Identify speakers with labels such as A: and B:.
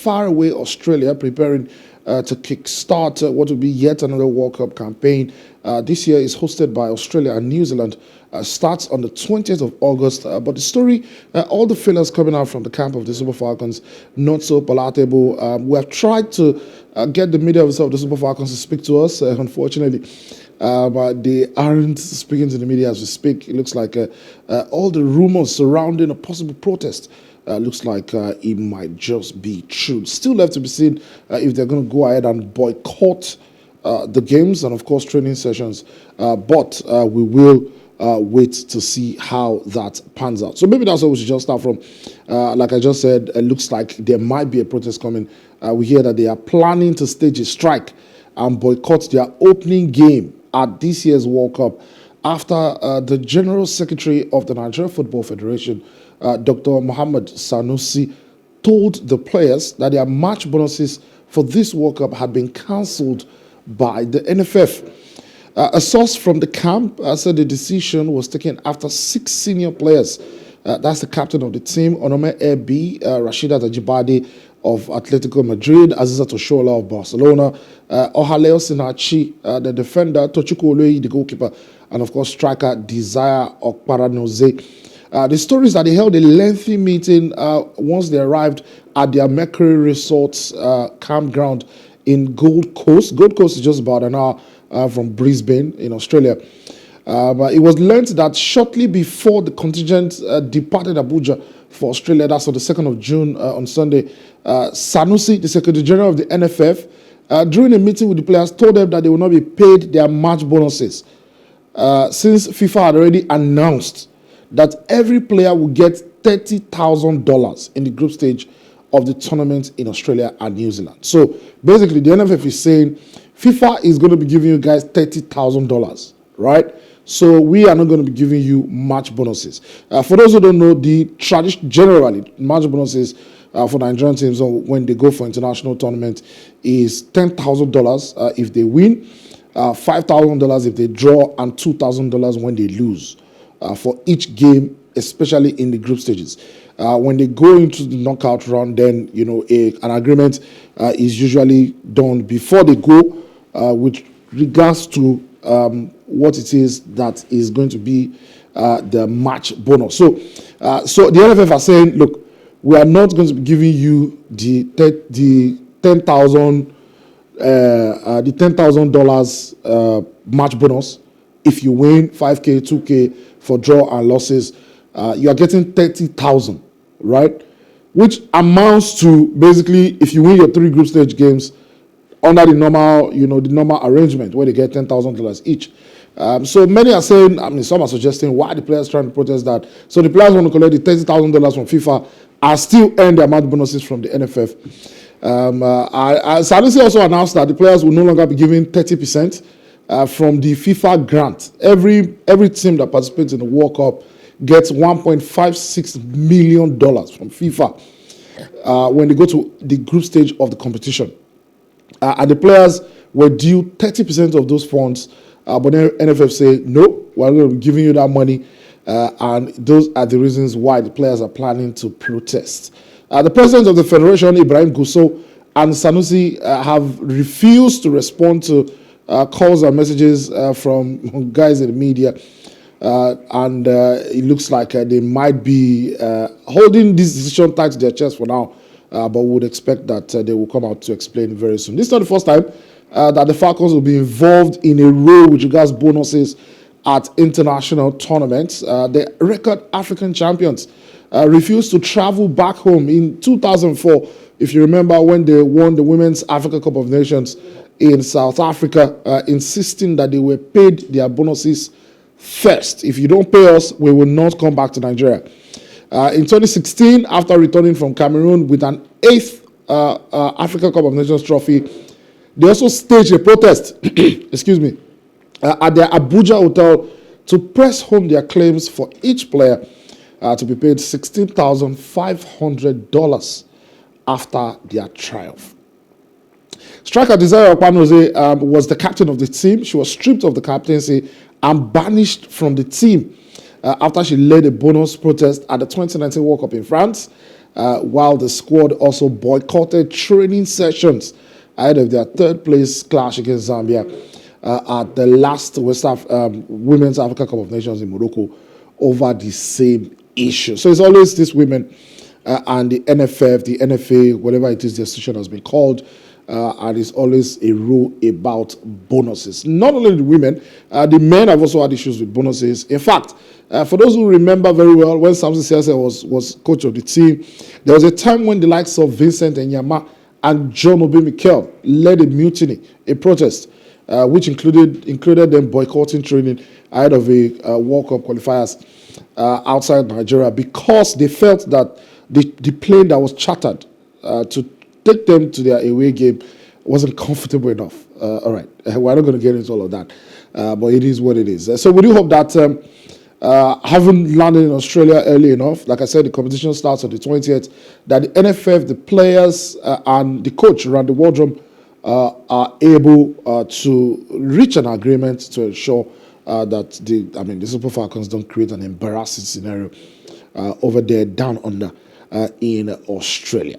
A: faraway Australia, preparing to kickstart what will be yet another World Cup campaign. This year is hosted by Australia and New Zealand. Starts on the 20th of August. But the story, all the failures coming out from the camp of the Super Falcons, not so palatable. We have tried to get the media of the Super Falcons to speak to us, unfortunately. But they aren't speaking to the media as we speak. It looks like all the rumors surrounding a possible protest looks like it might just be true. Still left to be seen if they're going to go ahead and boycott the games and, of course, training sessions. But we will wait to see how that pans out. So maybe that's what we should just start from. Like I just said, it looks like there might be a protest coming. We hear that they are planning to stage a strike and boycott their opening game at this year's World Cup after the General Secretary of the Nigeria Football Federation, Dr. Mohammed Sanusi, told the players that their match bonuses for this World Cup had been cancelled by the NFF. A source from the camp said the decision was taken after 6 senior players, that's the captain of the team, Onome Ebi, Rashida Tajibade of Atletico Madrid, Aziza Toshola of Barcelona, Ohaleo Sinachi, the defender, Tochukwu Oloyi, the goalkeeper, and of course striker Desire Okparanoze. The story is that they held a lengthy meeting once they arrived at their Mercury Resorts campground in Gold Coast. Gold Coast is just about an hour from Brisbane in Australia. But it was learned that shortly before the contingent departed Abuja for Australia, that's on the 2nd of June on Sunday, Sanusi, the Secretary General of the NFF, during a meeting with the players, told them that they will not be paid their match bonuses since FIFA had already announced that every player will get $30,000 in the group stage of the tournament in Australia and New Zealand. So basically, the NFF is saying FIFA is going to be giving you guys $30,000, right? So we are not going to be giving you match bonuses. For those who don't know, the tradition generally match bonuses for Nigerian teams when they go for international tournament is $10,000 if they win, $5,000 if they draw, and $2,000 when they lose for each game, especially in the group stages. When they go into the knockout round, then an agreement is usually done before they go with regards to what it is that is going to be the match bonus. So the NFF are saying, look, we are not going to be giving you the $10,000 match bonus if you win 5K, 2K for draw and losses. You are getting 30,000, right? Which amounts to basically if you win your 3 group stage games under the normal, the normal arrangement where they get $10,000 each. So many are saying, some are suggesting why the players trying to protest that. So the players want to collect the $30,000 from FIFA and still earn their match bonuses from the NFF. Sanusi also announced that the players will no longer be given 30% from the FIFA grant. Every team that participates in the World Cup gets $1.56 million from FIFA when they go to the group stage of the competition. And the players were due 30% of those funds, but then NFF say, no, we're going to be giving you that money. And those are the reasons why the players are planning to protest. The president of the federation, Ibrahim Gusso, and Sanusi have refused to respond to calls and messages from guys in the media. And it looks like they might be holding this decision tight to their chest for now. But we would expect that they will come out to explain very soon. This is not the first time that the Falcons will be involved in a role with regards bonuses at international tournaments. The record African champions refused to travel back home in 2004. If you remember when they won the Women's Africa Cup of Nations in South Africa, insisting that they were paid their bonuses first. If you don't pay us, we will not come back to Nigeria. In 2016, after returning from Cameroon with an 8th Africa Cup of Nations trophy, they also staged a protest, excuse me, at their Abuja hotel to press home their claims for each player to be paid $16,500 after their triumph. Striker Desire Okparanoze was the captain of the team. She was stripped of the captaincy and banished from the team after she led a bonus protest at the 2019 World Cup in France. while the squad also boycotted training sessions ahead of their third place clash against Zambia at the last Women's Africa Cup of Nations in Morocco over the same issue. So it's always these women and the NFF, the NFA, whatever it is the institution has been called, and it's always a rule about bonuses. Not only the women, the men have also had issues with bonuses. In fact, for those who remember very well, when Samson Sese was coach of the team, there was a time when the likes of Vincent Enyama and John Obi Mikel led a mutiny, a protest, which included them boycotting training ahead of a World Cup qualifiers outside Nigeria because they felt that the plane that was chartered to take them to their away game wasn't comfortable enough. All right, we're not going to get into all of that, but it is what it is. So we do hope that having landed in Australia early enough, like I said, the competition starts on the 20th, that the NFF, the players, and the coach around the wardroom are able to reach an agreement to ensure that the Super Falcons don't create an embarrassing scenario over there down under in Australia.